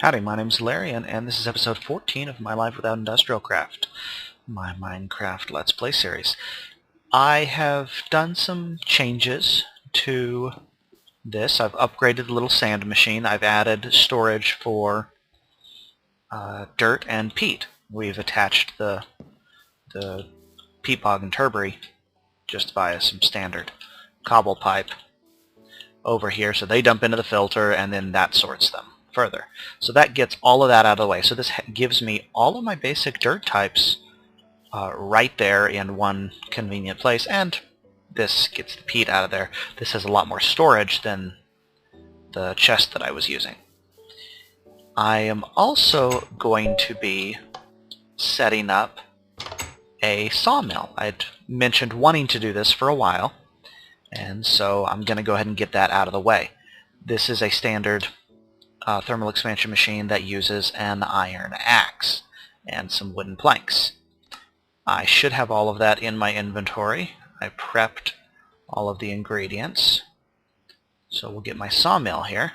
Howdy, my name's Allaryin, and this is episode 14 of my Life Without Industrial Craft, my Minecraft Let's Play series. I have done some changes to this. I've upgraded the little sand machine. I've added storage for dirt and peat. We've attached the peat bog and turbary just via some standard cobble pipe over here, so they dump into the filter and then that sorts them further. So that gets all of that out of the way. So this gives me all of my basic dirt types right there in one convenient place, and this gets the peat out of there. This has a lot more storage than the chest that I was using. I am also going to be setting up a sawmill. I'd mentioned wanting to do this for a while, and so I'm going to go ahead and get that out of the way. This is a standard thermal expansion machine that uses an iron axe and some wooden planks. I should have all of that in my inventory. I prepped all of the ingredients. So we'll get my sawmill here.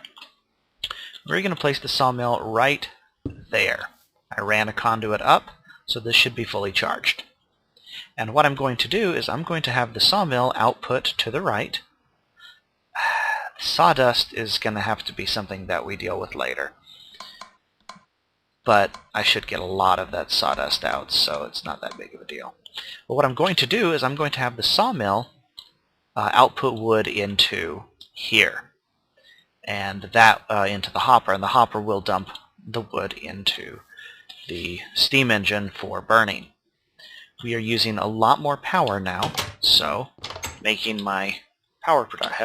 We're going to place the sawmill right there. I ran a conduit up, so this should be fully charged. And what I'm going to do is I'm going to have the sawmill output to the right. Sawdust is going to have to be something that we deal with later. But I should get a lot of that sawdust out, so it's not that big of a deal. But what I'm going to do is I'm going to have the sawmill output wood into here, and that into the hopper, and the hopper will dump the wood into the steam engine for burning. We are using a lot more power now, so making my power production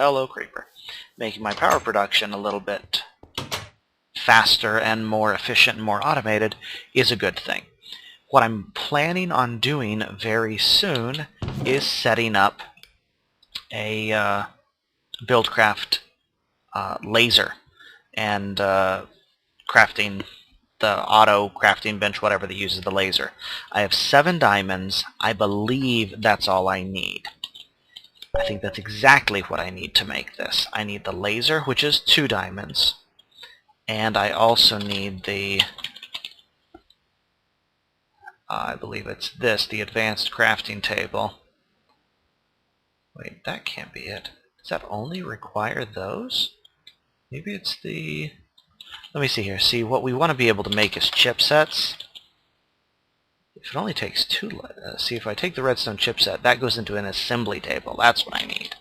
a little bit faster and more efficient and more automated is a good thing. What I'm planning on doing very soon is setting up a Buildcraft laser and crafting the auto crafting bench, whatever that uses the laser. I have 7 diamonds. I believe that's all I need. I think that's exactly what I need to make this. I need the laser, which is 2 diamonds, and I also need the I believe it's this, the advanced crafting table. Wait, that can't be it. Does that only require those? Maybe it's the... Let me see here. See, what we want to be able to make is chipsets. If it only takes 2... see, if I take the redstone chipset, that goes into an assembly table. That's what I need.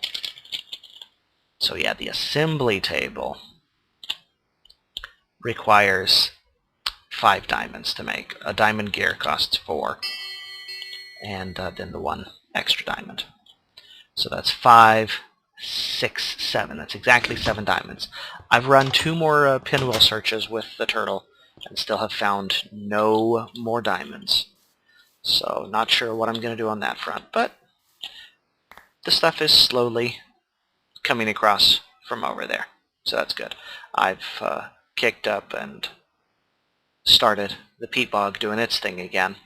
So yeah, the assembly table requires 5 diamonds to make. A diamond gear costs 4. And then the 1 extra diamond. So that's 5, 6, 7. That's exactly 7 diamonds. I've run 2 more pinwheel searches with the turtle and still have found no more diamonds. So not sure what I'm going to do on that front, but the stuff is slowly coming across from over there. So that's good. I've kicked up and started the peat bog doing its thing again.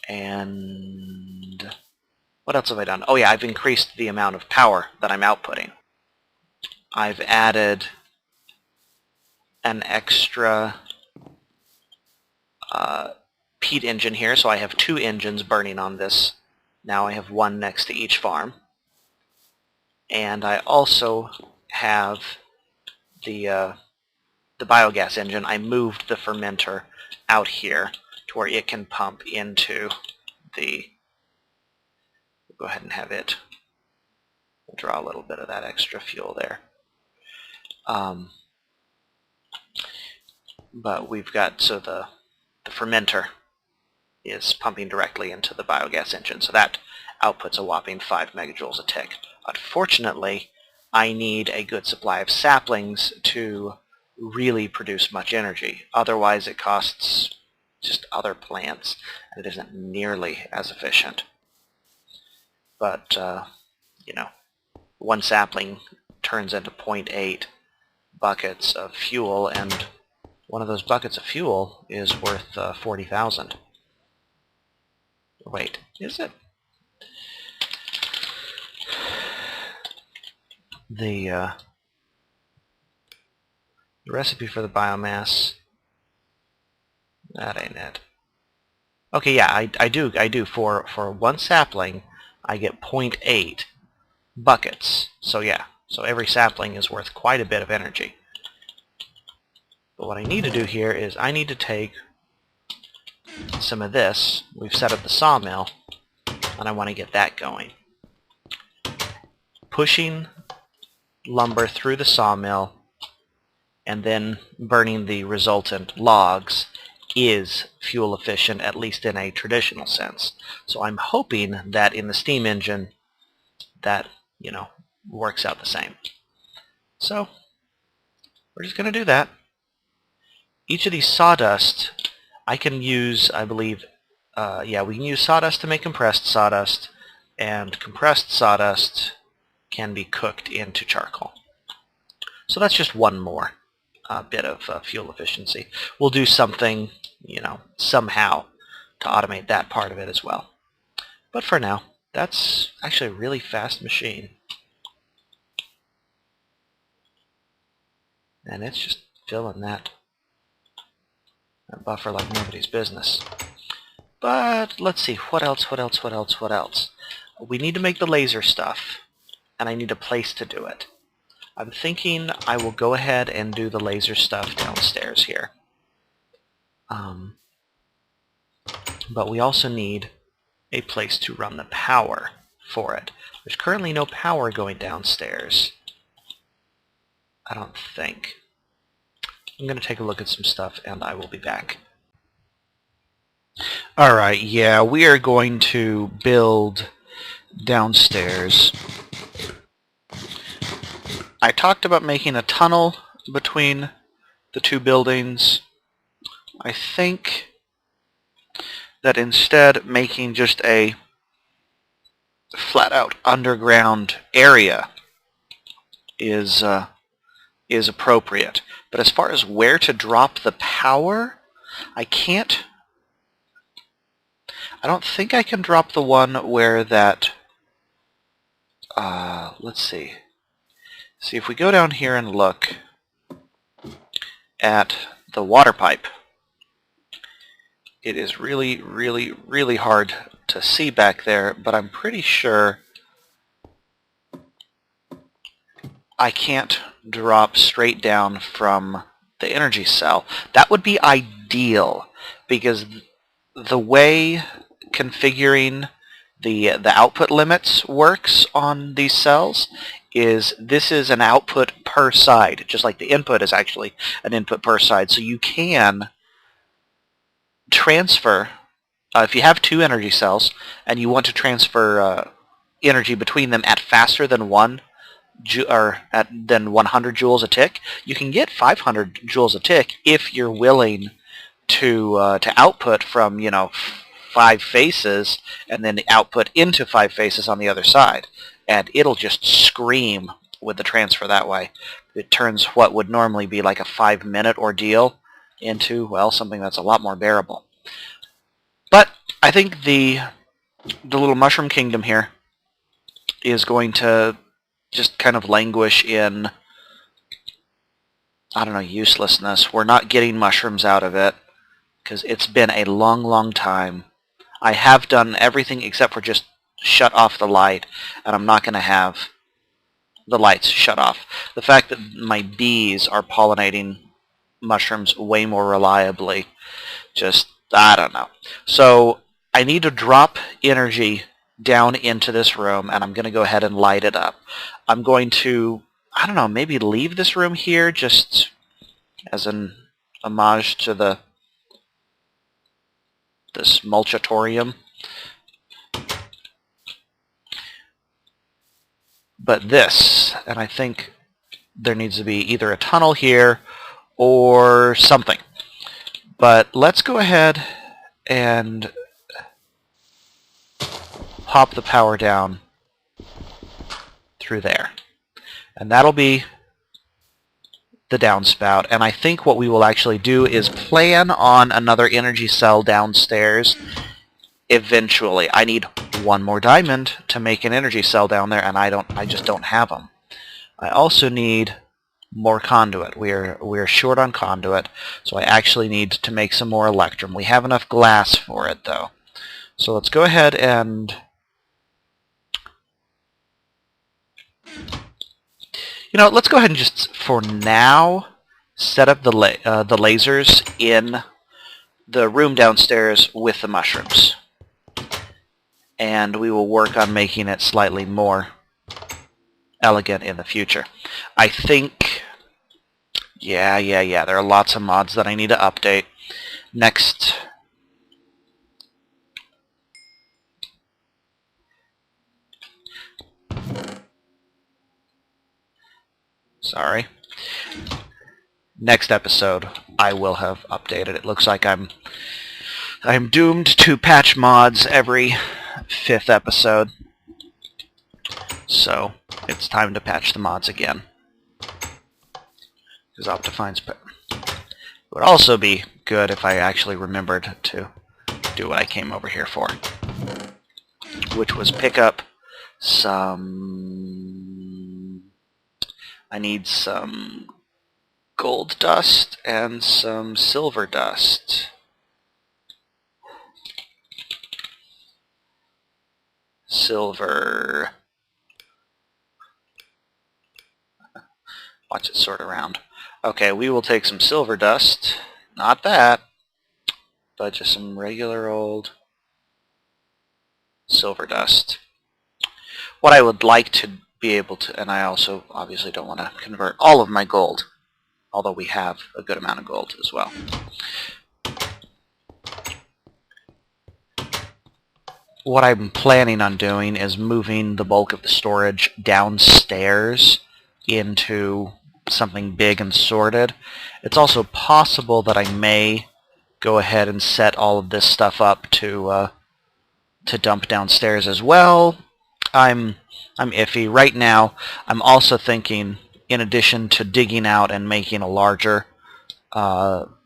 And what else have I done? Oh yeah, I've increased the amount of power that I'm outputting. I've added an extra peat engine here, so I have 2 engines burning on this. Now I have 1 next to each farm. And I also have the biogas engine. I moved the fermenter out here to where it can pump into the... Go ahead and have it draw a little bit of that extra fuel there. But we've got, so the fermenter is pumping directly into the biogas engine, so that outputs a whopping 5 megajoules a tick. Unfortunately, I need a good supply of saplings to really produce much energy. Otherwise it costs just other plants, and it isn't nearly as efficient. But, you know, 1 sapling turns into 0.8 buckets of fuel, and one of those buckets of fuel is worth 40,000. Wait, is it? The recipe for the biomass. That ain't it. Okay, yeah, I do. For one sapling, I get 0.8 buckets. So yeah, so every sapling is worth quite a bit of energy. But what I need to do here is I need to take some of this. We've set up the sawmill, and I want to get that going. Pushing lumber through the sawmill and then burning the resultant logs is fuel efficient, at least in a traditional sense. So I'm hoping that in the steam engine that, you know, works out the same. So we're just going to do that. Each of these sawdust I can use, I believe, yeah, we can use sawdust to make compressed sawdust, and compressed sawdust can be cooked into charcoal. So that's just one more bit of fuel efficiency. We'll do something, you know, somehow to automate that part of it as well. But for now, that's actually a really fast machine. And it's just filling that buffer like nobody's business. But let's see, what else? We need to make the laser stuff, and I need a place to do it. I'm thinking I will go ahead and do the laser stuff downstairs here. But we also need a place to run the power for it. There's currently no power going downstairs, I don't think. I'm going to take a look at some stuff, and I will be back. Alright, yeah, we are going to build downstairs. I talked about making a tunnel between the two buildings. I think that instead making just a flat-out underground area is appropriate. But as far as where to drop the power, I don't think I can drop the one where that, let's see. See, if we go down here and look at the water pipe, it is really, really, really hard to see back there, but I'm pretty sure I can't drop straight down from the energy cell. That would be ideal, because the way configuring the output limits works on these cells is this is an output per side, just like the input is actually an input per side. So you can transfer, if you have two energy cells and you want to transfer energy between them at faster than 100 joules a tick, you can get 500 joules a tick if you're willing to output from, you know, 5 faces and then output into 5 faces on the other side, and it'll just scream with the transfer that way. It turns what would normally be like a 5-minute ordeal into, well, something that's a lot more bearable. But I think the little mushroom kingdom here is going to just kind of languish in, I don't know, uselessness. We're not getting mushrooms out of it because it's been a long, long time. I have done everything except for just shut off the light, and I'm not going to have the lights shut off. The fact that my bees are pollinating mushrooms way more reliably, just, I don't know. So I need to drop energy down into this room, and I'm going to go ahead and light it up. I'm going to, I don't know, maybe leave this room here just as an homage to this mulchatorium. But this, and I think there needs to be either a tunnel here or something. But let's go ahead and pop the power down through there. And that'll be the downspout. And I think what we will actually do is plan on another energy cell downstairs eventually. I need one more diamond to make an energy cell down there, and I just don't have them. I also need more conduit. We're short on conduit, so I actually need to make some more electrum. We have enough glass for it, though. So let's go ahead and... let's go ahead and just, for now, set up the lasers in the room downstairs with the mushrooms. And we will work on making it slightly more elegant in the future. I think... Yeah, there are lots of mods that I need to update. Next... Sorry. Next episode, I will have updated. It looks like I'm doomed to patch mods every 5th episode. So, it's time to patch the mods again. Because Optifine's... It would also be good if I actually remembered to do what I came over here for. Which was pick up some... I need some gold dust and some silver dust. Silver... Watch it sort around. Okay, we will take some silver dust. Not that, but just some regular old silver dust. What I would like to be able to, and I also obviously don't want to convert all of my gold, although we have a good amount of gold as well. What I'm planning on doing is moving the bulk of the storage downstairs into something big and sorted. It's also possible that I may go ahead and set all of this stuff up to dump downstairs as well. I'm iffy. Right now, I'm also thinking, in addition to digging out and making a larger, home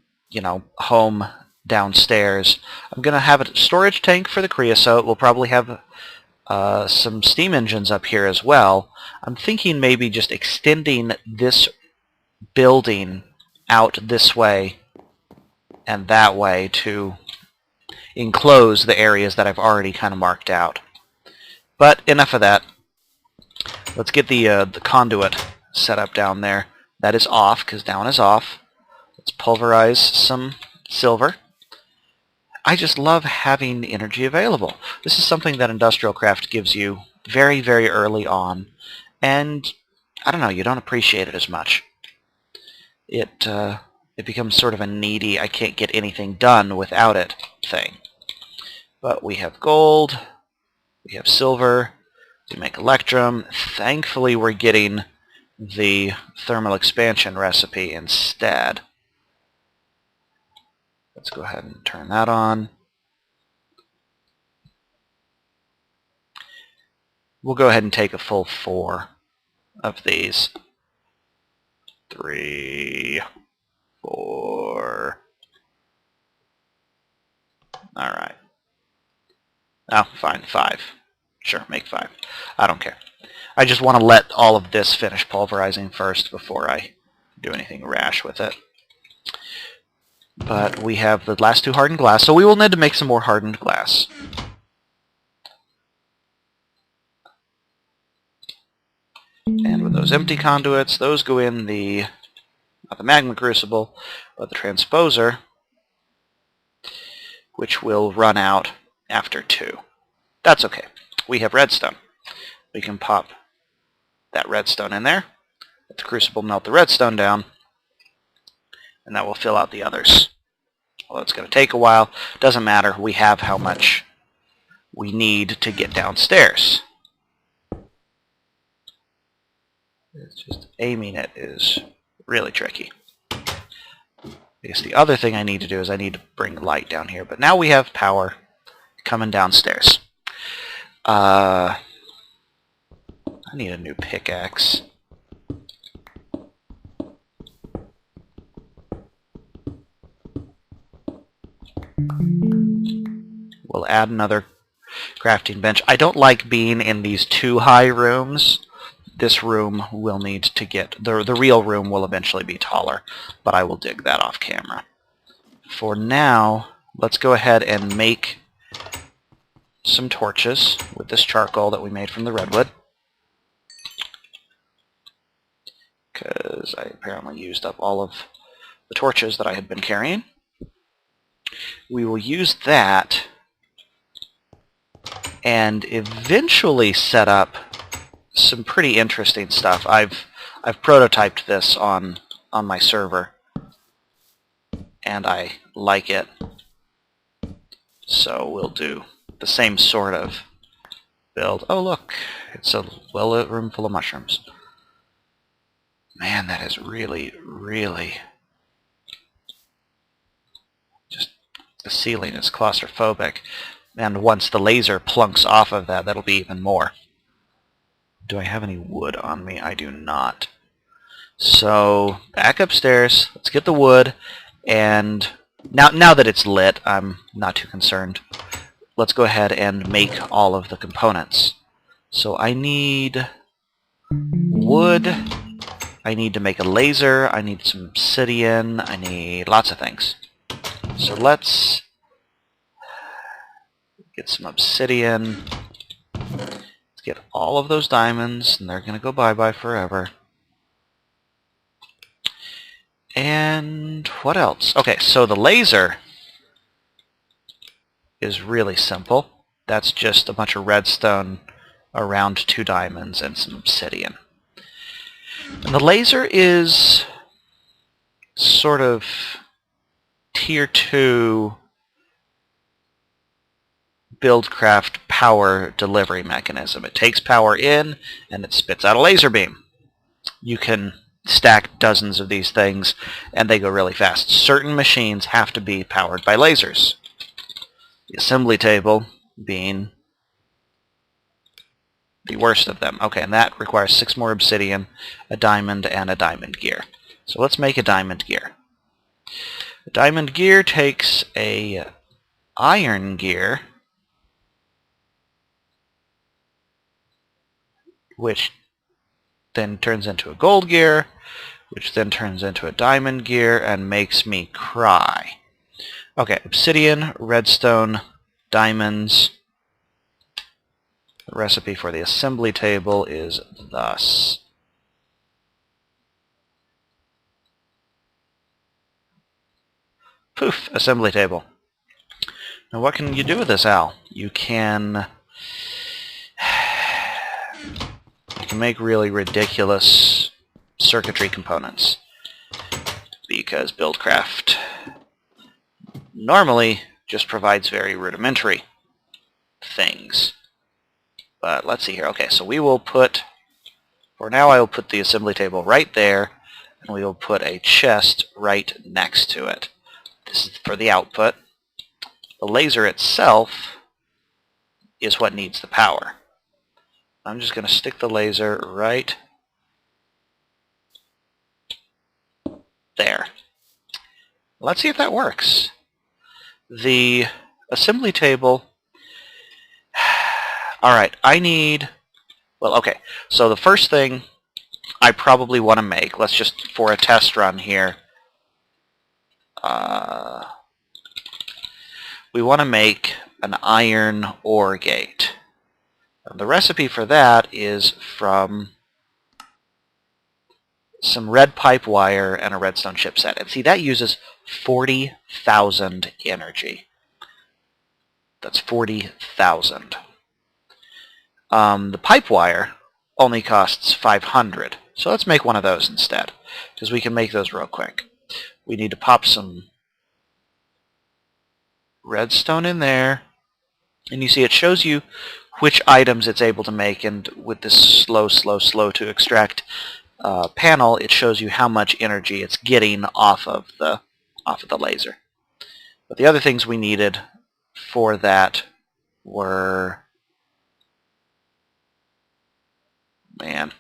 downstairs, I'm going to have a storage tank for the creosote. We'll probably have some steam engines up here as well. I'm thinking maybe just extending this building out this way and that way to enclose the areas that I've already kind of marked out. But enough of that. Let's get the conduit set up down there. That is off, because down is off. Let's pulverize some silver. I just love having energy available. This is something that Industrial Craft gives you very, very early on, and I don't know, you don't appreciate it as much. It becomes sort of a needy, I can't get anything done without it thing. But we have gold, we have silver, we make electrum. Thankfully we're getting the thermal expansion recipe instead. Let's go ahead and turn that on. We'll go ahead and take a full 4 of these. 3, 4. Alright. Oh, fine, 5. Sure, make 5. I don't care. I just want to let all of this finish pulverizing first before I do anything rash with it. But we have the last 2 hardened glass, so we will need to make some more hardened glass. And with those empty conduits, those go in the, not the magma crucible, but the transposer, which will run out after 2. That's okay. We have redstone. We can pop that redstone in there, let the crucible melt the redstone down, and that will fill out the others. Although it's going to take a while, doesn't matter. We have how much we need to get downstairs. It's just aiming it is really tricky. I guess the other thing I need to do is I need to bring light down here. But now we have power coming downstairs. I need a new pickaxe. We'll add another crafting bench. I don't like being in these too high rooms this room will need to get, the real room will eventually be taller, but I will dig that off camera. For now, let's go ahead and make some torches with this charcoal that we made from the redwood, because I apparently used up all of the torches that I had been carrying. We will use that and eventually set up some pretty interesting stuff. I've prototyped this on my server, and I like it. So we'll do the same sort of build. Oh look, it's a well-lit room full of mushrooms. Man, that is really, really... just the ceiling is claustrophobic. And once the laser plunks off of that, that'll be even more. Do I have any wood on me? I do not. So, back upstairs. Let's get the wood. And now that it's lit, I'm not too concerned. Let's go ahead and make all of the components. So I need wood. I need to make a laser. I need some obsidian. I need lots of things. So let's get some obsidian. Let's get all of those diamonds, and they're going to go bye-bye forever. And what else? Okay, so the laser is really simple. That's just a bunch of redstone around 2 diamonds and some obsidian. And the laser is sort of tier 2 Buildcraft power delivery mechanism. It takes power in and it spits out a laser beam. You can stack dozens of these things and they go really fast. Certain machines have to be powered by lasers. The assembly table being the worst of them. Okay, and that requires 6 more obsidian, a diamond, and a diamond gear. So let's make a diamond gear. A diamond gear takes a iron gear, which then turns into a gold gear, which then turns into a diamond gear and makes me cry. Okay, obsidian, redstone, diamonds. The recipe for the assembly table is thus. Poof, assembly table. Now what can you do with this, Al? You can make really ridiculous circuitry components, because Buildcraft normally just provides very rudimentary things. But let's see here. Okay, so we will put, for now I will put the assembly table right there, and we will put a chest right next to it. This is for the output. The laser itself is what needs the power. I'm just going to stick the laser right there. Let's see if that works. The assembly table... Alright, I need... Well, okay, so the first thing I probably want to make, let's just, for a test run here, we want to make an iron ore gate. And the recipe for that is from some red pipe wire and a redstone chipset. And see, that uses 40,000 energy. That's 40,000. The pipe wire only costs 500. So let's make one of those instead, because we can make those real quick. We need to pop some redstone in there. And you see it shows you which items it's able to make, and with this slow to extract panel, it shows you how much energy it's getting off of the laser. But the other things we needed for that were, man,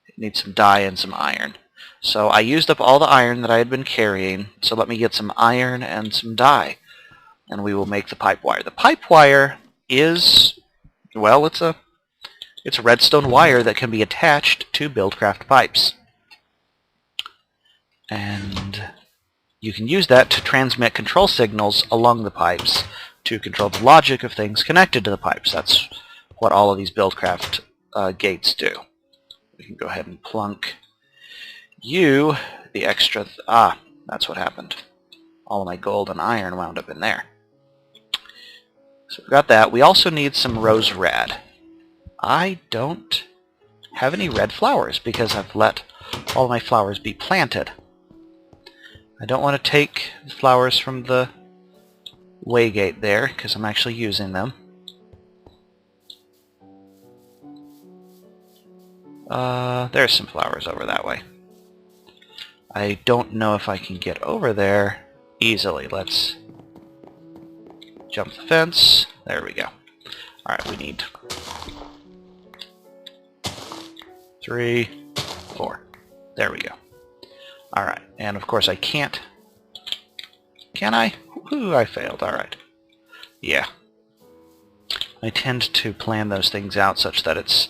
it needs some dye and some iron. So I used up all the iron that I had been carrying, so let me get some iron and some dye, and we will make the pipe wire. The pipe wire is Well, it's a redstone wire that can be attached to Buildcraft pipes. And you can use that to transmit control signals along the pipes to control the logic of things connected to the pipes. That's what all of these Buildcraft gates do. We can go ahead and plunk you the extra... that's what happened. All of my gold and iron wound up in there. So we've got that. We also need some rose red. I don't have any red flowers because I've let all my flowers be planted. I don't want to take the flowers from the waygate there because I'm actually using them. There's some flowers over that way. I don't know if I can get over there easily. Let's jump the fence. There we go. Alright, we need 3, 4. There we go. Alright, and of course I can't... Can I? Ooh, I failed. Alright. Yeah. I tend to plan those things out such that it's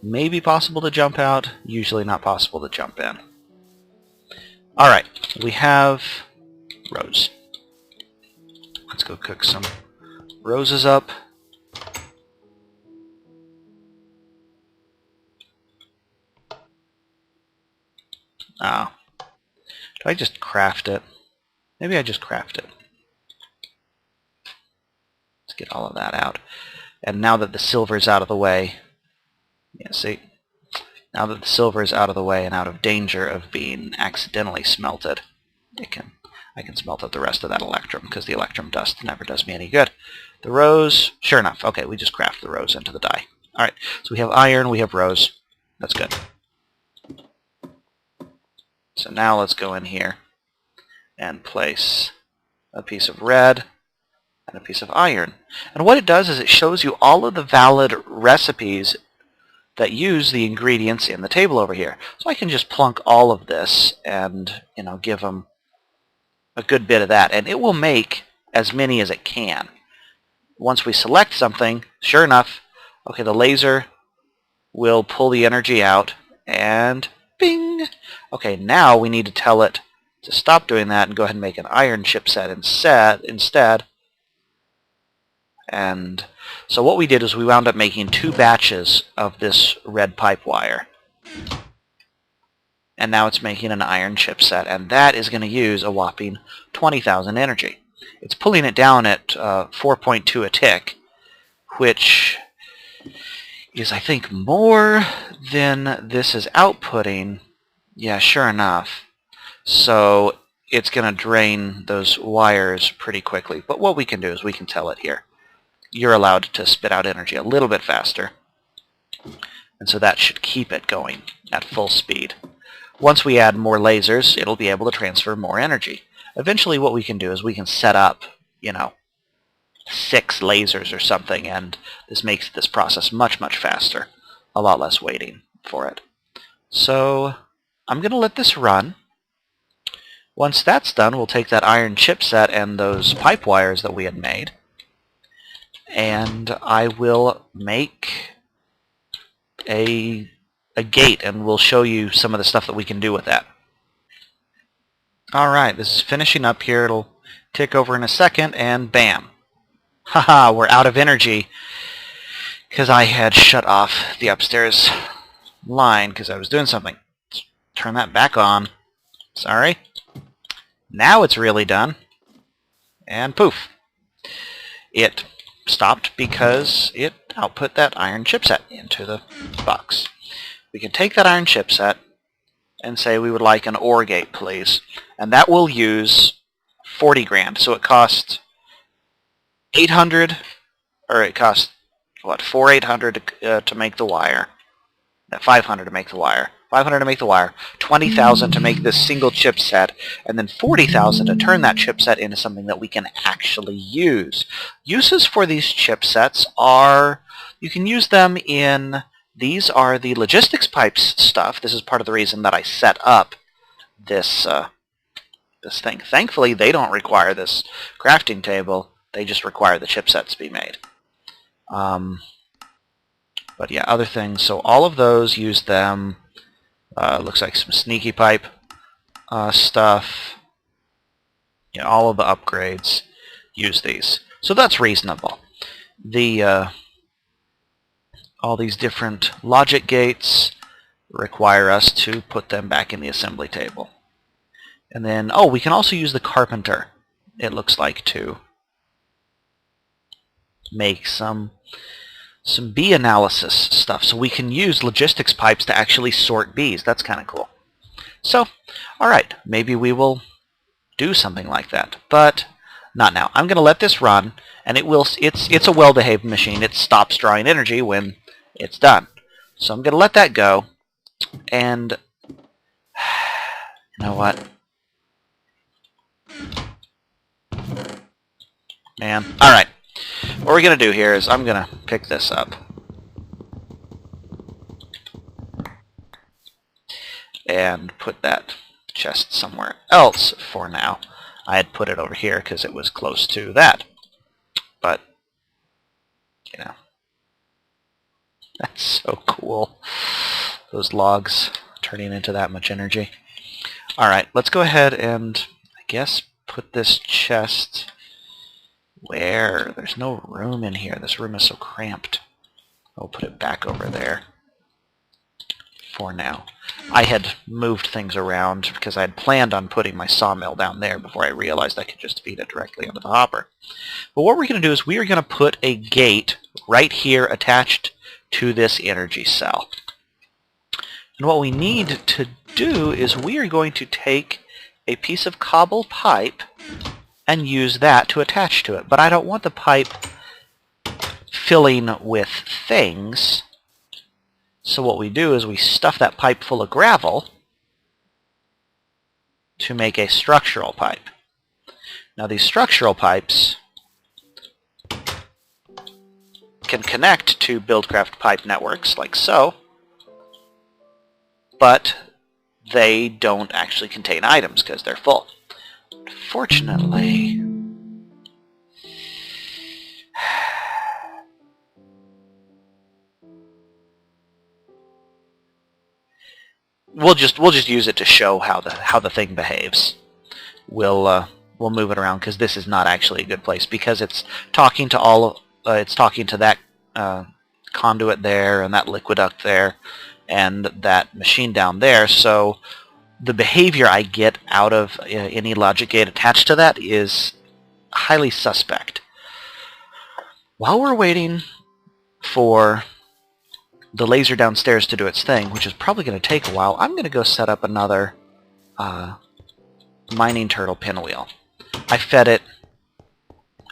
maybe possible to jump out, usually not possible to jump in. Alright, we have rose. Let's go cook some roses up. Oh. Do I just craft it? Maybe I just craft it. Let's get all of that out. And now that the silver is out of the way, yeah, see? Now that the silver is out of the way and out of danger of being accidentally smelted, I can smelt out the rest of that electrum, because the electrum dust never does me any good. The rose, sure enough. Okay, we just craft the rose into the dye. Alright, so we have iron, we have rose. That's good. So now let's go in here and place a piece of red and a piece of iron. And what it does is it shows you all of the valid recipes that use the ingredients in the table over here. So I can just plunk all of this and, you know, give them a good bit of that, and it will make as many as it can. Once we select something, sure enough, okay, the laser will pull the energy out, and bing! Okay, now we need to tell it to stop doing that and go ahead and make an iron chipset instead. And so what we did is we wound up making 2 batches of this red pipe wire. And now it's making an iron chipset, and that is going to use a whopping 20,000 energy. It's pulling it down at 4.2 a tick, which is, I think, more than this is outputting. Yeah, sure enough. So it's going to drain those wires pretty quickly. But what we can do is we can tell it here, you're allowed to spit out energy a little bit faster. And so that should keep it going at full speed. Once we add more lasers, it'll be able to transfer more energy. Eventually what we can do is we can set up, you know, 6 lasers or something, and this makes this process much, much faster. A lot less waiting for it. So I'm going to let this run. Once that's done, we'll take that iron chipset and those pipe wires that we had made, and I will make a gate, and we'll show you some of the stuff that we can do with that. Alright, this is finishing up here. It'll tick over in a second, and bam. Haha, we're out of energy because I had shut off the upstairs line because I was doing something. Let's turn that back on. Sorry. Now it's really done. And poof. It stopped because it output that iron chipset into the box. We can take that iron chipset and say we would like an OR gate, please. And that will use 40 grand. So it costs 800, or it costs, what, 4,800 to make the wire. 500 to make the wire. 500 to make the wire. 20,000 to make this single chipset, and then 40,000 to turn that chipset into something that we can actually use. Uses for these chipsets are, you can use them in, these are the logistics pipes stuff. This is part of the reason that I set up this this thing. Thankfully, they don't require this crafting table. They just require the chipsets to be made. But yeah, other things. So all of those, use them. Looks like some sneaky pipe stuff. You know, all of the upgrades, use these. So that's reasonable. The all these different logic gates require us to put them back in the assembly table. And then, oh, we can also use the carpenter, it looks like, to make some bee analysis stuff. So we can use logistics pipes to actually sort bees. That's kind of cool. So, alright, maybe we will do something like that. But not now. I'm going to let this run, and it's a well-behaved machine. It stops drawing energy when it's done. So I'm going to let that go, and you know what? Man. Alright. What we're going to do here is I'm going to pick this up. And put that chest somewhere else for now. I had put it over here because it was close to that. But, you know, that's so cool. Those logs turning into that much energy. Alright, let's go ahead and, I guess, put this chest where? There's no room in here. This room is so cramped. I'll put it back over there for now. I had moved things around because I had planned on putting my sawmill down there before I realized I could just feed it directly into the hopper. But what we're going to do is we are going to put a gate right here attached to this energy cell. And what we need to do is we are going to take a piece of cobble pipe and use that to attach to it. But I don't want the pipe filling with things. So what we do is we stuff that pipe full of gravel to make a structural pipe. Now these structural pipes can connect to Buildcraft pipe networks like so, but they don't actually contain items because they're full. Fortunately, we'll just use it to show how the thing behaves. We'll move it around because this is not actually a good place because it's talking to it's talking to that conduit there and that liquiduct there and that machine down there. So the behavior I get out of any logic gate attached to that is highly suspect. While we're waiting for the laser downstairs to do its thing, which is probably going to take a while, I'm going to go set up another mining turtle pinwheel. I fed it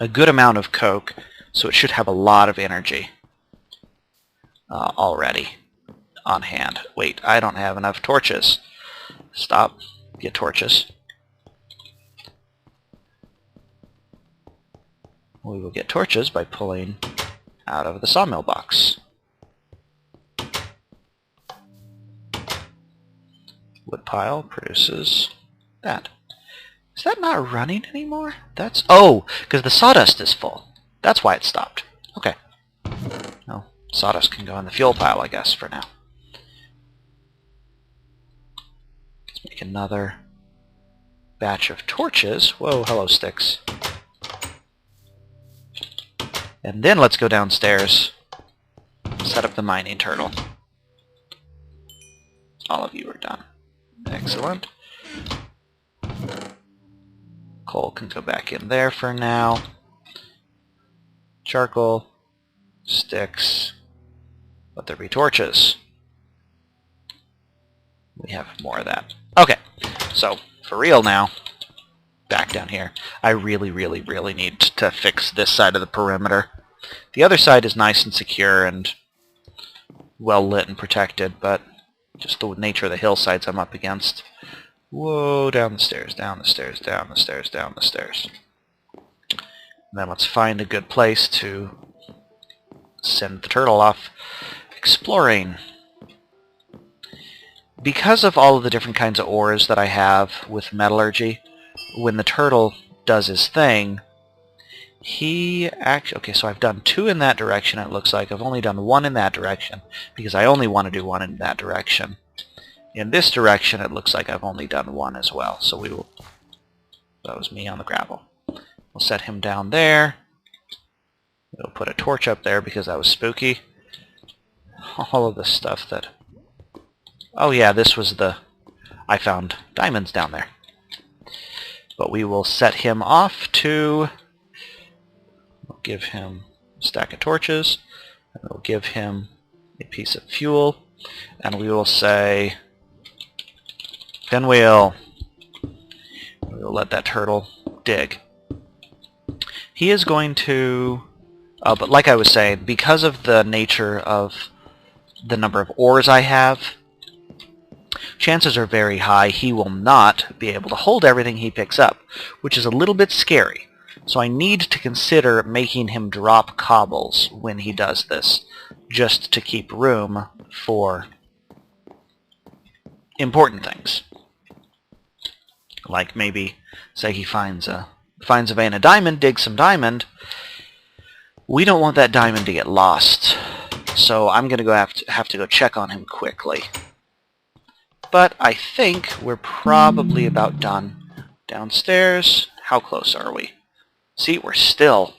a good amount of coke, so it should have a lot of energy already on hand. Wait, I don't have enough torches. Stop. Get torches. We will get torches by pulling out of the sawmill box. Wood pile produces that. Is that not running anymore? That's... Oh! Because the sawdust is full. That's why it stopped. Okay. Well, sawdust can go in the fuel pile, I guess, for now. Let's make another batch of torches. Whoa, hello, sticks. And then let's go downstairs, set up the mining turtle. All of you are done. Excellent. Coal can go back in there for now. Charcoal, sticks, let there be torches. We have more of that. Okay, so for real now, back down here. I really need to fix this side of the perimeter. The other side is nice and secure and well lit and protected, but just the nature of the hillsides I'm up against. Whoa, down the stairs, down the stairs, down the stairs, down the stairs. And then let's find a good place to send the turtle off exploring. Because of all of the different kinds of ores that I have with metallurgy, when the turtle does his thing, Okay, so I've done 2 in that direction, it looks like. I've only done 1 in that direction, because I only want to do 1 in that direction. In this direction, it looks like I've only done 1 as well. So we will... That was me on the gravel. We'll set him down there. We'll put a torch up there because that was spooky. All of the stuff that... Oh yeah, this was the... I found diamonds down there. But we will set him off to... We'll give him a stack of torches, and we'll give him a piece of fuel, and we will say, pinwheel. We'll let that turtle dig. He is going to, but like I was saying, because of the nature of the number of ores I have, chances are very high he will not be able to hold everything he picks up, which is a little bit scary. So I need to consider making him drop cobbles when he does this, just to keep room for important things. Like maybe, say he finds a vein of diamond, digs some diamond. We don't want that diamond to get lost, so I'm going to have to go check on him quickly. But I think we're probably about done. Downstairs, how close are we? See, we're still...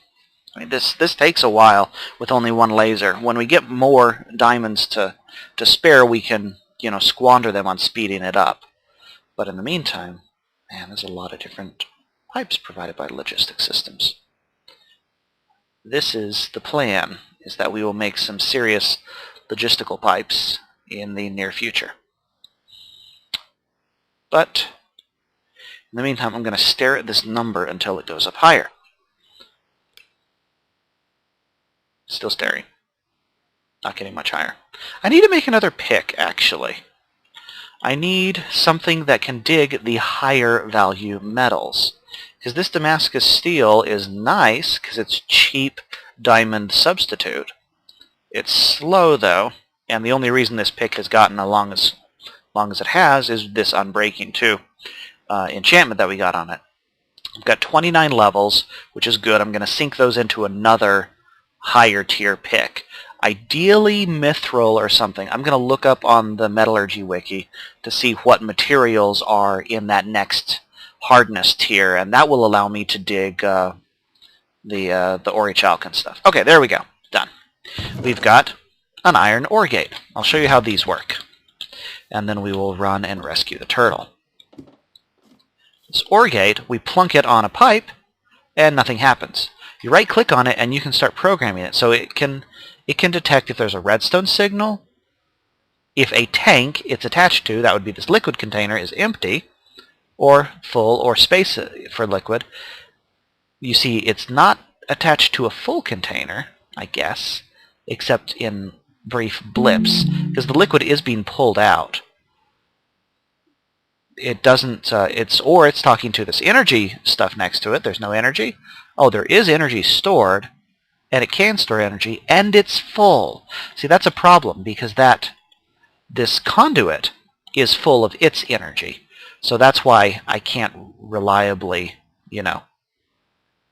I mean, this takes a while with only 1 laser. When we get more diamonds to spare, we can, you know, squander them on speeding it up. But in the meantime, man, there's a lot of different pipes provided by logistic systems. This is the plan, is that we will make some serious logistical pipes in the near future. But in the meantime, I'm going to stare at this number until it goes up higher. Still staring. Not getting much higher. I need to make another pick, actually. I need something that can dig the higher value metals. Because this Damascus steel is nice, because it's cheap diamond substitute. It's slow, though, and the only reason this pick has gotten as long as it has is this Unbreaking 2 enchantment that we got on it. I've got 29 levels, which is good. I'm going to sink those into another higher tier pick. Ideally mithril or something. I'm going to look up on the metallurgy wiki to see what materials are in that next hardness tier, and that will allow me to dig the Orichalcum stuff. Okay, there we go. Done. We've got an iron ore gate. I'll show you how these work. And then we will run and rescue the turtle. This ore gate, we plunk it on a pipe, and nothing happens. You right-click on it, and you can start programming it. So it can detect if there's a redstone signal, if a tank it's attached to, that would be this liquid container, is empty, or full, or space for liquid. You see, it's not attached to a full container, I guess, except in brief blips, because the liquid is being pulled out. It doesn't, it's talking to this energy stuff next to it. There's no energy. Oh, there is energy stored, and it can store energy, and it's full. See, that's a problem, because this conduit is full of its energy. So that's why I can't reliably, you know.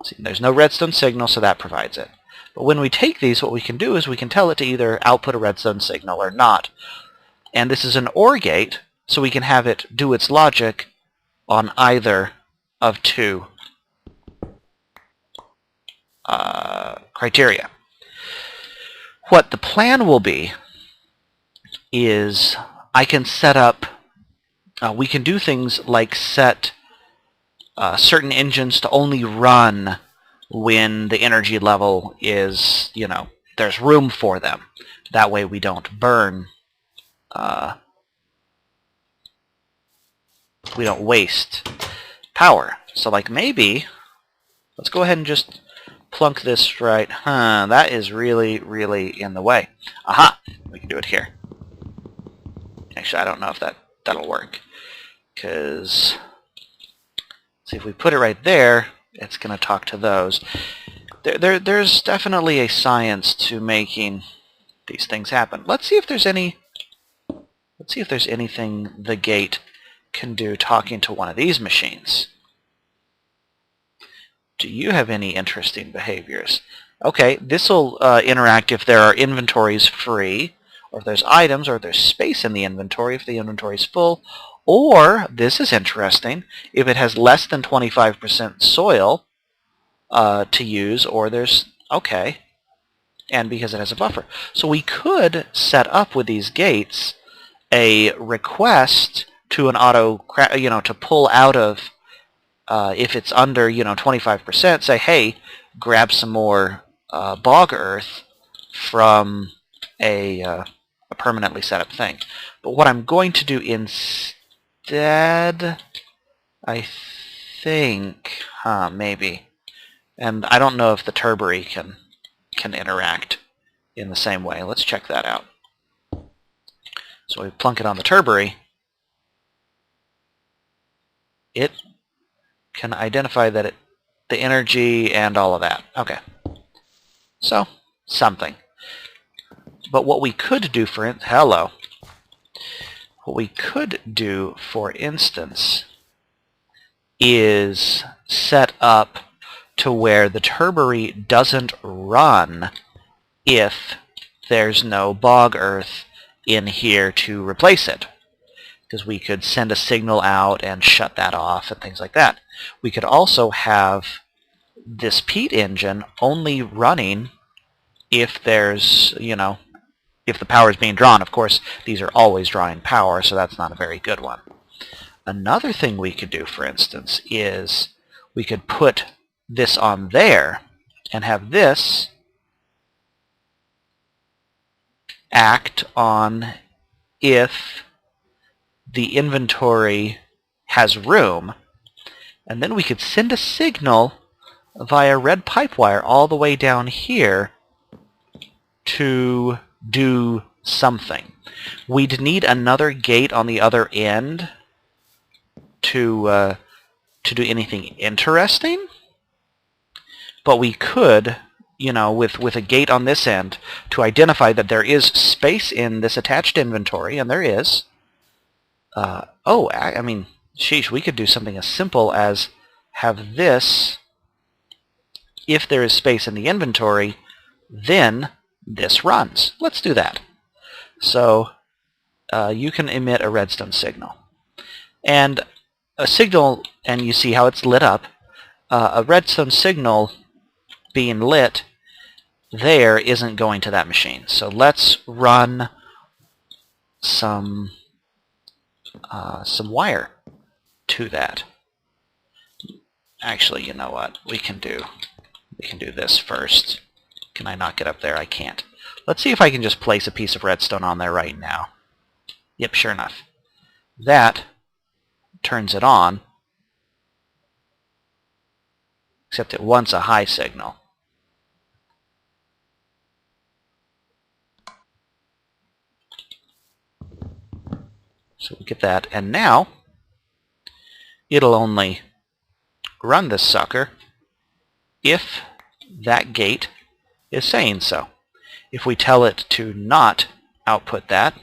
See, there's no redstone signal, so that provides it. But when we take these, what we can do is we can tell it to either output a redstone signal or not. And this is an OR gate, so we can have it do its logic on either of 2 criteria. What the plan will be is I can set up, we can do things like set certain engines to only run when the energy level is, you know, there's room for them. That way we don't burn, we don't waste power. So like maybe, let's go ahead and just plunk this right. That is really, really in the way. Aha! We can do it here. Actually, I don't know if that'll work. Because, see, if we put it right there, it's going to talk to those. There's definitely a science to making these things happen. Let's see if there's anything the gate can do talking to one of these machines. do you have any interesting behaviors? Okay, this will interact if there are inventories free, or if there's items, or if there's space in the inventory if the inventory is full, or, this is interesting, if it has less than 25% soil to use, or there's, okay, and because it has a buffer. So we could set up with these gates a request to an to pull out of, if it's under, 25%, say, hey, grab some more bog earth from a permanently set up thing. But what I'm going to do instead, I think, maybe, and I don't know if the turbary can interact in the same way. Let's check that out. So we plunk it on the turbary. It can identify that the energy and all of that. Okay. So, something. But what we could do for what we could do, for instance, is set up to where the turbary doesn't run if there's no bog earth in here to replace it. Because we could send a signal out and shut that off and things like that. We could also have this peat engine only running if there's, if the power is being drawn. Of course, these are always drawing power, so that's not a very good one. Another thing we could do, for instance, is we could put this on there and have this act on if the inventory has room, and then we could send a signal via red pipe wire all the way down here to do something. We'd need another gate on the other end to do anything interesting, but we could, with a gate on this end to identify that there is space in this attached inventory, and there is. I mean, sheesh, we could do something as simple as have this, if there is space in the inventory, then this runs. Let's do that. So you can emit a redstone signal. And a signal, and you see how it's lit up, a redstone signal being lit there isn't going to that machine. So let's run some wire to that. Actually, you know what? We can do this first. Can I not get up there? I can't. Let's see if I can just place a piece of redstone on there right now. Yep, sure enough. That turns it on, except it wants a high signal. So we get that, and now it'll only run this sucker if that gate is saying so. If we tell it to not output that,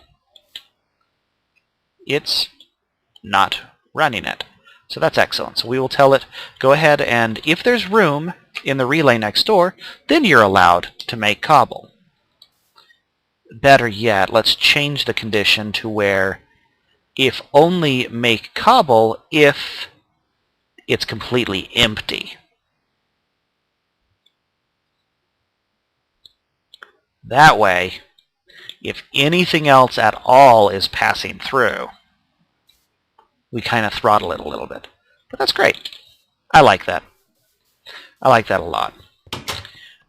it's not running it. So that's excellent. So we will tell it, go ahead, and if there's room in the relay next door, then you're allowed to make cobble. Better yet, let's change the condition to where if only make cobble if it's completely empty. That way, if anything else at all is passing through, we kind of throttle it a little bit. But that's great. I like that. I like that a lot.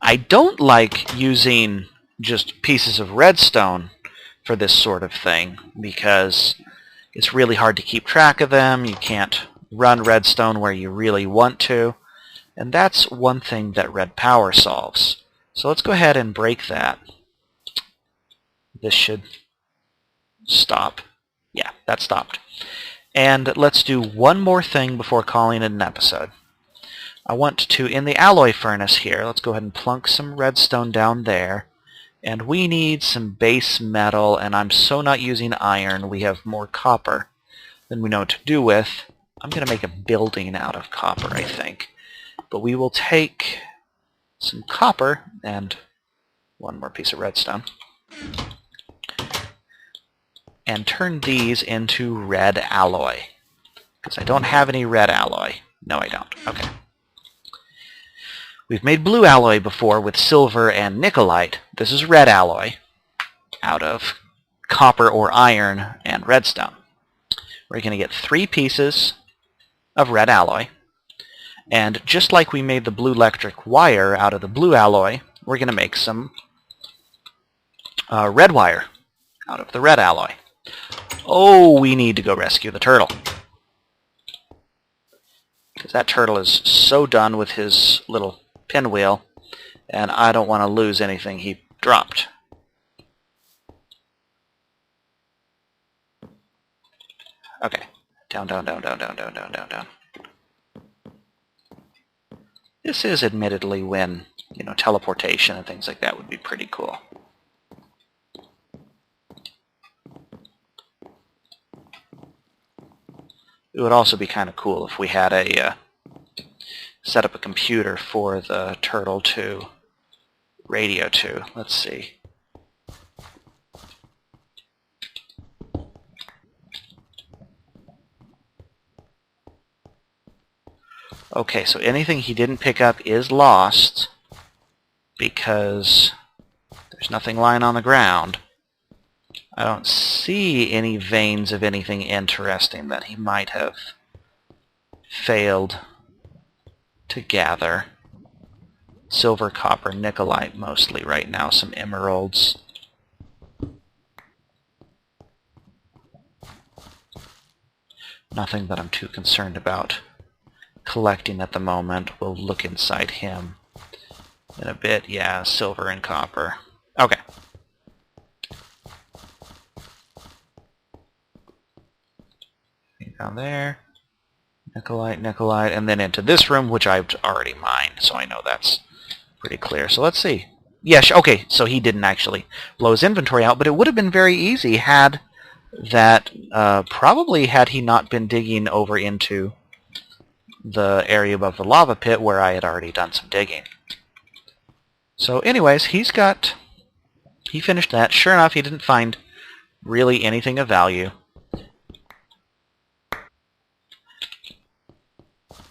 I don't like using just pieces of redstone for this sort of thing because it's really hard to keep track of them. You can't run redstone where you really want to. And that's one thing that red power solves. So let's go ahead and break that. This should stop. Yeah, that stopped. And let's do one more thing before calling it an episode. I want to, in the alloy furnace here, let's go ahead and plunk some redstone down there. And we need some base metal, and I'm so not using iron. We have more copper than we know what to do with. I'm going to make a building out of copper, I think. But we will take some copper and one more piece of redstone and turn these into red alloy. Because I don't have any red alloy. No, I don't. Okay. We've made blue alloy before with silver and nickelite. This is red alloy out of copper or iron and redstone. We're going to get 3 pieces of red alloy. And just like we made the blue electric wire out of the blue alloy, we're going to make some red wire out of the red alloy. Oh, we need to go rescue the turtle. Because that turtle is so done with his little pinwheel, and I don't want to lose anything he dropped. Okay. Down, down, down, down, down, down, down, down, down. This is admittedly when, you know, teleportation and things like that would be pretty cool. It would also be kind of cool if we had a set up a computer for the turtle to radio to. Let's see. Okay, so anything he didn't pick up is lost because there's nothing lying on the ground. I don't see any veins of anything interesting that he might have failed to gather. Silver, copper, nickelite mostly right now, some emeralds. Nothing that I'm too concerned about collecting at the moment. We'll look inside him in a bit. Yeah, silver and copper. Okay. Down there. Nickelite, nickelite, and then into this room, which I've already mined, so I know that's pretty clear. So let's see. Yes, okay, so he didn't actually blow his inventory out, but it would have been very easy had that, probably had he not been digging over into the area above the lava pit where I had already done some digging. So anyways, he finished that. Sure enough, he didn't find really anything of value.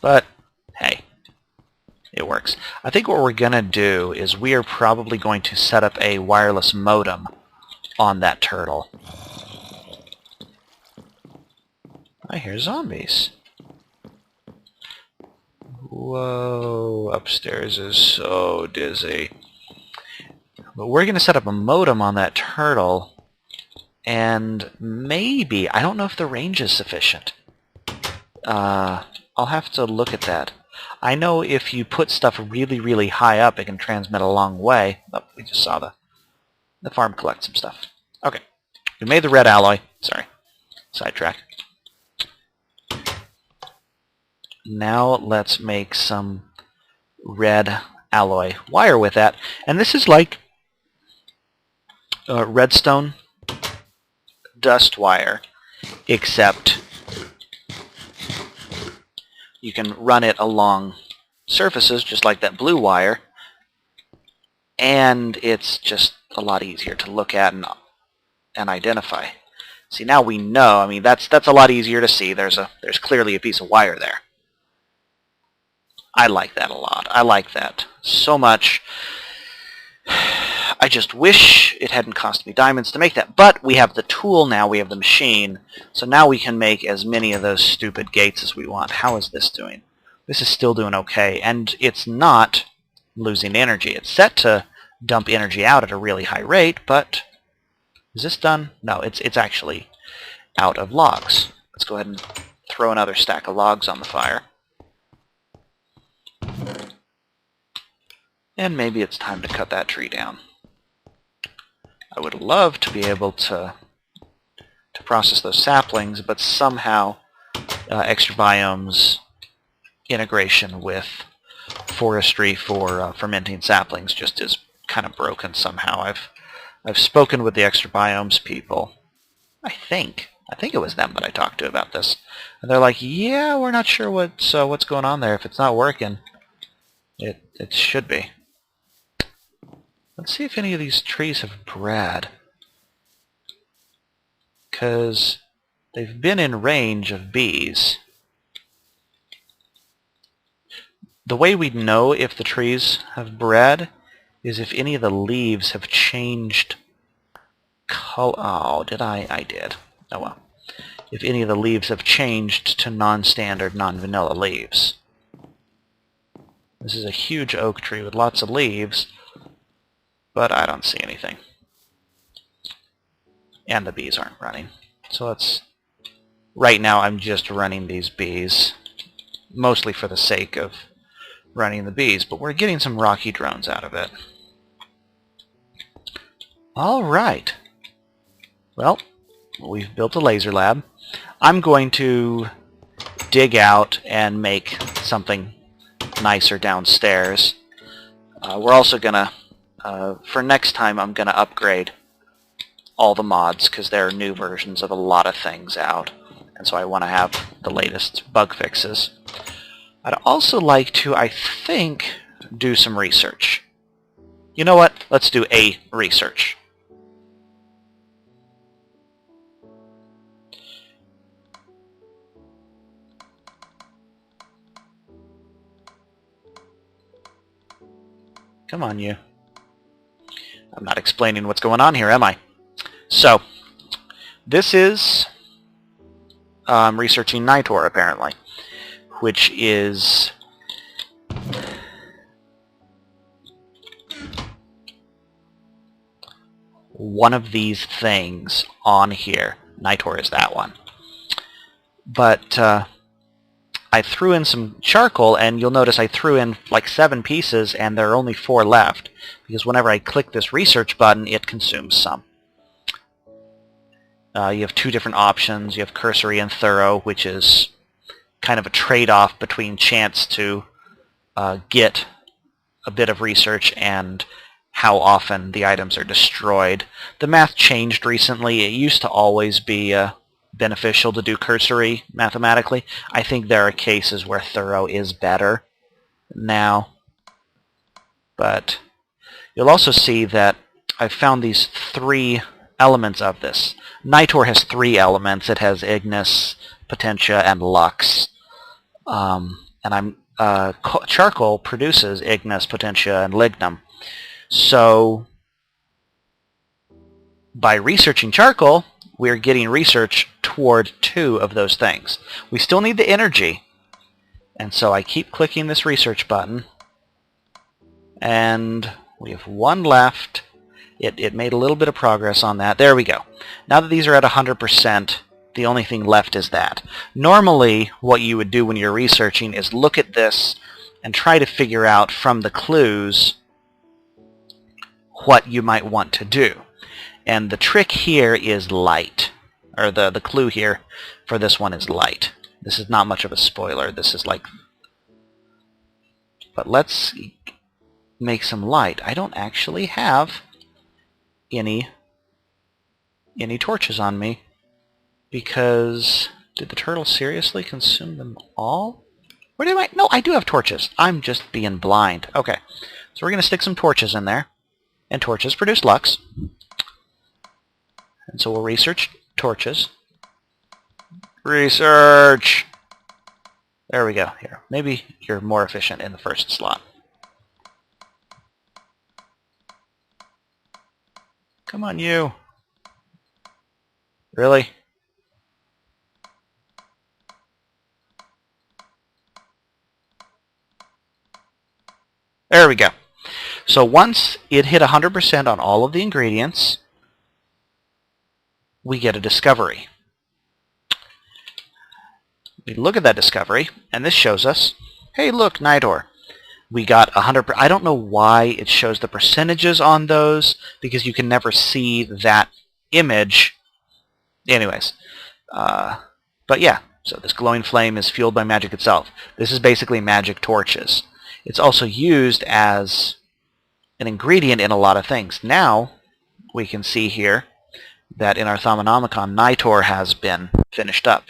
But, hey, it works. I think what we're going to do is we are probably going to set up a wireless modem on that turtle. I hear zombies. Whoa, upstairs is so dizzy. But we're going to set up a modem on that turtle, and maybe, I don't know if the range is sufficient. I'll have to look at that. I know if you put stuff really, really high up, it can transmit a long way. Oh, we just saw the farm collect some stuff. Okay. We made the red alloy. Sorry. Sidetrack. Now let's make some red alloy wire with that. And this is like redstone dust wire, except you can run it along surfaces just like that blue wire, and it's just a lot easier to look at and identify. See, now we know. I mean, that's a lot easier to see. There's clearly a piece of wire there. I like that a lot. I like that so much. I just wish it hadn't cost me diamonds to make that. But we have the tool now. We have the machine. So now we can make as many of those stupid gates as we want. How is this doing? This is still doing okay. And it's not losing energy. It's set to dump energy out at a really high rate, but is this done? No, it's actually out of logs. Let's go ahead and throw another stack of logs on the fire. And maybe it's time to cut that tree down. I would love to be able to process those saplings, but somehow extra biomes integration with forestry for fermenting saplings just is kind of broken somehow. I've spoken with the extra biomes people. I think it was them that I talked to about this, and they're like, "Yeah, we're not sure what's going on there. If it's not working, It should be. Let's see if any of these trees have bred. Because they've been in range of bees. The way we'd know if the trees have bred is if any of the leaves have changed color. Oh, did I? I did. Oh well. If any of the leaves have changed to non-standard, non-vanilla leaves. This is a huge oak tree with lots of leaves, but I don't see anything. And the bees aren't running. So let's... Right now I'm just running these bees, mostly for the sake of running the bees, but we're getting some rocky drones out of it. Alright. Well, we've built a laser lab. I'm going to dig out and make something nicer downstairs. We're also going to, for next time, I'm going to upgrade all the mods because there are new versions of a lot of things out, and so I want to have the latest bug fixes. I'd also like to, I think, do some research. You know what? Let's do a research. Come on, you. I'm not explaining what's going on here, am I? So, this is researching Nitor, apparently, which is one of these things on here. Nitor is that one. But I threw in some charcoal, and you'll notice I threw in like 7 pieces, and there are only 4 left, because whenever I click this research button, it consumes some. You have 2 different options. You have cursory and thorough, which is kind of a trade-off between chance to get a bit of research and how often the items are destroyed. The math changed recently. It used to always be beneficial to do cursory mathematically. I think there are cases where thorough is better now. But you'll also see that I've found these 3 elements of this. Nitor has 3 elements. It has Ignis, Potentia, and Lux. Charcoal produces Ignis, Potentia, and Lignum. So by researching charcoal, we're getting research toward 2 of those things. We still need the energy, and so I keep clicking this research button, and we have 1 left. It made a little bit of progress on that. There we go. Now that these are at 100%, the only thing left is that. Normally, what you would do when you're researching is look at this and try to figure out from the clues what you might want to do. And the trick here is light. Or the clue here for this one is light. This is not much of a spoiler. This is like... But let's make some light. I don't actually have any torches on me, because did the turtle seriously consume them all? Where did I? No, I do have torches. I'm just being blind. Okay, so we're going to stick some torches in there, and torches produce Lux. And so we'll research torches. Research! There we go. Here, maybe you're more efficient in the first slot. Come on, you. Really? There we go. So once it hit 100% on all of the ingredients, we get a discovery. We look at that discovery, and this shows us, hey, look, Nitor. We got 100%. I don't know why it shows the percentages on those, because you can never see that image. Anyways, but yeah, so this glowing flame is fueled by magic itself. This is basically magic torches. It's also used as an ingredient in a lot of things. Now, we can see here that in our Thaumonomicon, Nitor has been finished up.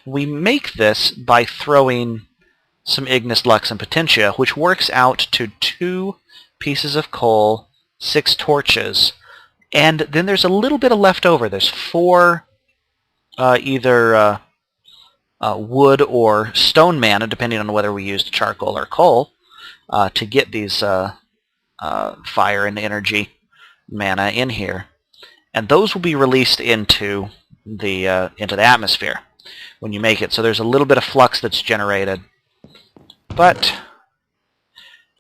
We make this by throwing some ignis, lux, and potentia, which works out to 2 pieces of coal, 6 torches, and then there's a little bit of leftover. There's 4 either wood or stone mana, depending on whether we used charcoal or coal, to get these fire and energy mana in here. And those will be released into the atmosphere when you make it. So there's a little bit of flux that's generated. But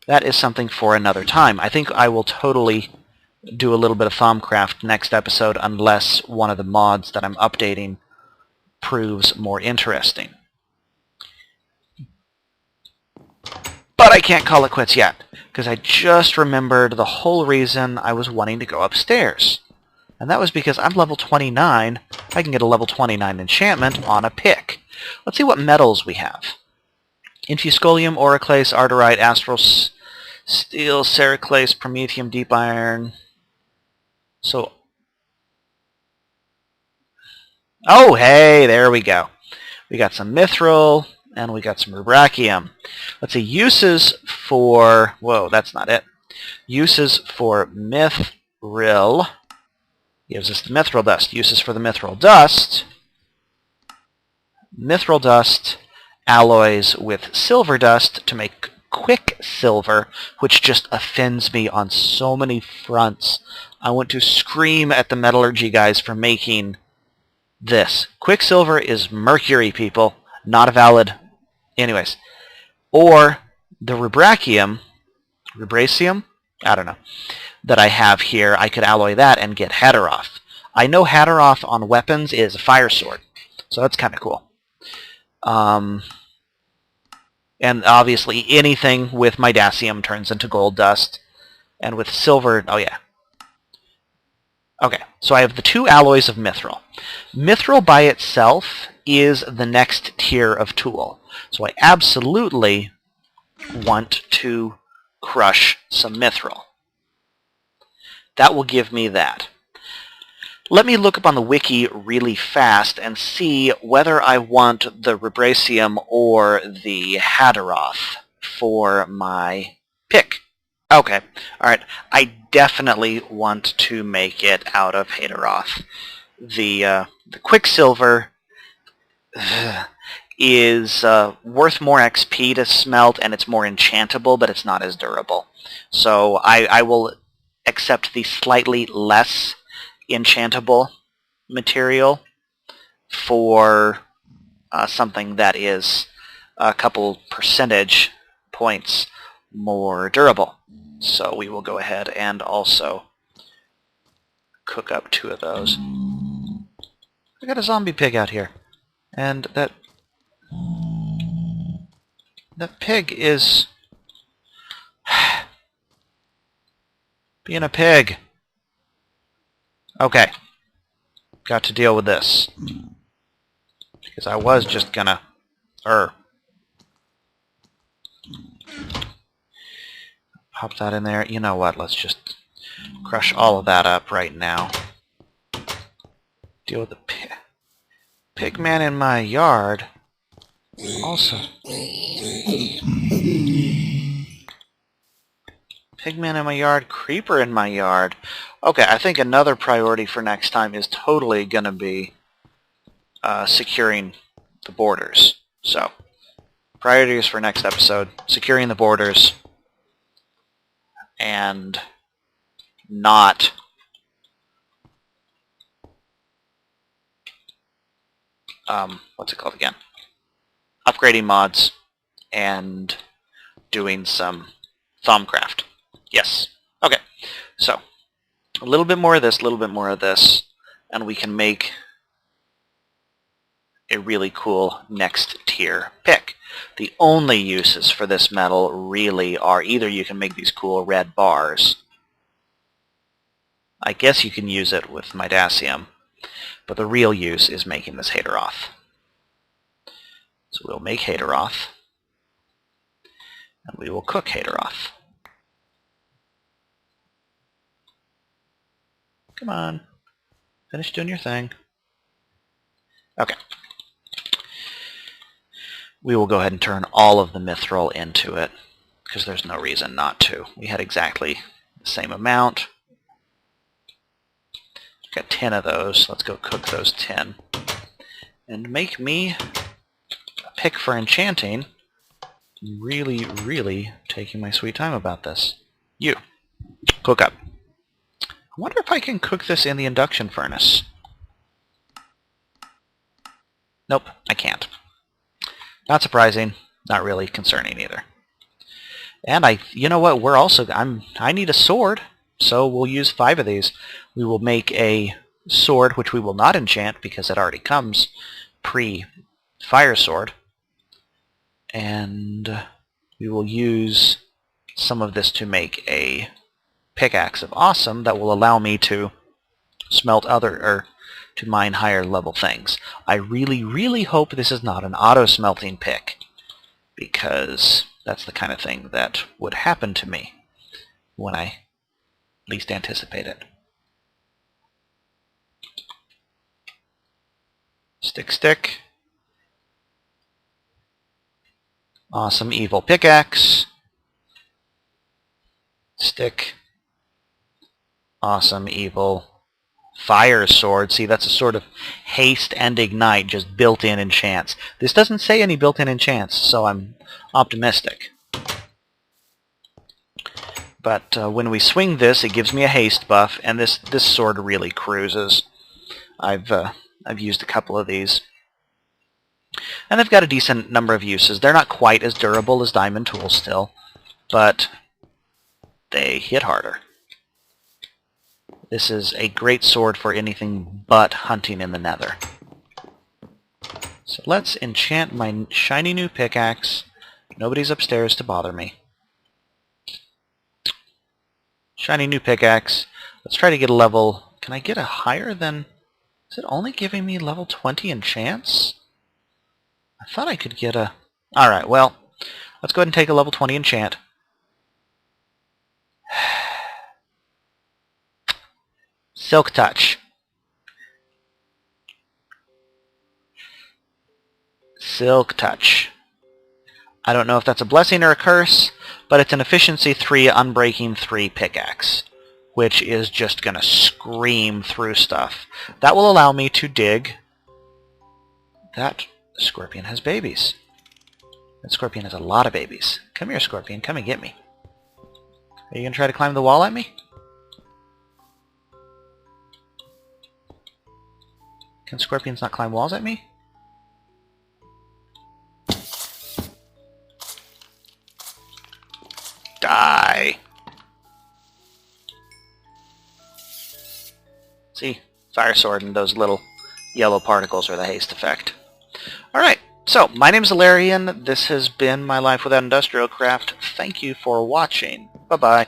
that is something for another time. I think I will totally do a little bit of Thaumcraft next episode unless one of the mods that I'm updating proves more interesting. But I can't call it quits yet, because I just remembered the whole reason I was wanting to go upstairs. And that was because I'm level 29. I can get a level 29 enchantment on a pick. Let's see what metals we have. Infuscolium, Oriclase, Arterite, Astral Steel, Sericlase, Promethium, Deep Iron. So, oh, hey, there we go. We got some Mithril, and we got some Rubrachium. Let's see, uses for... Whoa, that's not it. Uses for Mithril gives us the Mithril Dust. Uses for the Mithril Dust. Mithril Dust alloys with Silver Dust to make Quicksilver, which just offends me on so many fronts. I want to scream at the metallurgy guys for making this. Quicksilver is mercury, people. Not a valid... Anyways. Or the Rubrachium, I don't know, that I have here, I could alloy that and get Hatterath. I know Hatterath on weapons is a fire sword, so that's kind of cool. And obviously anything with Midacium turns into gold dust, and with silver, oh yeah. Okay, so I have the 2 alloys of Mithril. Mithril by itself is the next tier of tool, so I absolutely want to crush some Mithril. That will give me that. Let me look up on the wiki really fast and see whether I want the Rubrachium or the Hatterath for my pick. Okay, alright. I definitely want to make it out of Hatterath. The Quicksilver is worth more XP to smelt, and it's more enchantable, but it's not as durable. So I will accept the slightly less enchantable material for something that is a couple percentage points more durable. So we will go ahead and also cook up 2 of those. I got a zombie pig out here, and that pig is being a pig. Okay, got to deal with this, because I was just gonna pop that in there. You know what, let's just crush all of that up right now. Deal with the pig man in my yard. Also, pigman in my yard, creeper in my yard. Okay, I think another priority for next time is totally going to be securing the borders. So, priorities for next episode, securing the borders, and not what's it called again? Upgrading mods and doing some Thaumcraft. Yes. Okay. So, a little bit more of this, a little bit more of this, and we can make a really cool next tier pick. The only uses for this metal really are either you can make these cool red bars. I guess you can use it with Midacium, but the real use is making this Hatterath. So we'll make Hatterath, and we will cook Hatterath. Come on. Finish doing your thing. Okay. we will go ahead and turn all of the mithril into it, because there's no reason not to. We had exactly the same amount. Got 10 of those. Let's go cook those 10. And make me a pick for enchanting. I'm really, really taking my sweet time about this. You, cook up. I wonder if I can cook this in the induction furnace. Nope, I can't. Not surprising, not really concerning either. And you know what, I need a sword, so we'll use 5 of these. We will make a sword, which we will not enchant because it already comes pre-fire sword. And we will use some of this to make a pickaxe of awesome that will allow me to smelt to mine higher level things. I really, really hope this is not an auto-smelting pick, because that's the kind of thing that would happen to me when I least anticipate it. Stick, stick. Awesome evil pickaxe. Stick. Awesome evil fire sword. See, that's a sort of haste and ignite, just built-in enchants. This doesn't say any built-in enchants, so I'm optimistic. But when we swing this, it gives me a haste buff, and this sword really cruises. I've used a couple of these. And they've got a decent number of uses. They're not quite as durable as diamond tools still, but they hit harder. This is a great sword for anything but hunting in the nether. So let's enchant my shiny new pickaxe. Nobody's upstairs to bother me. Shiny new pickaxe. Let's try to get a level... Can I get a higher than... Is it only giving me level 20 enchants? I thought I could get a... Alright, well, let's go ahead and take a level 20 enchant. Silk Touch. Silk Touch. I don't know if that's a blessing or a curse, but it's an efficiency 3, unbreaking 3 pickaxe, which is just going to scream through stuff. That will allow me to dig. That scorpion has babies. That scorpion has a lot of babies. Come here, scorpion. Come and get me. Are you going to try to climb the wall at me? Can scorpions not climb walls at me? Die! See? Fire sword and those little yellow particles are the haste effect. Alright, so my name is Allaryin. This has been My Life Without Industrial Craft. Thank you for watching. Bye-bye.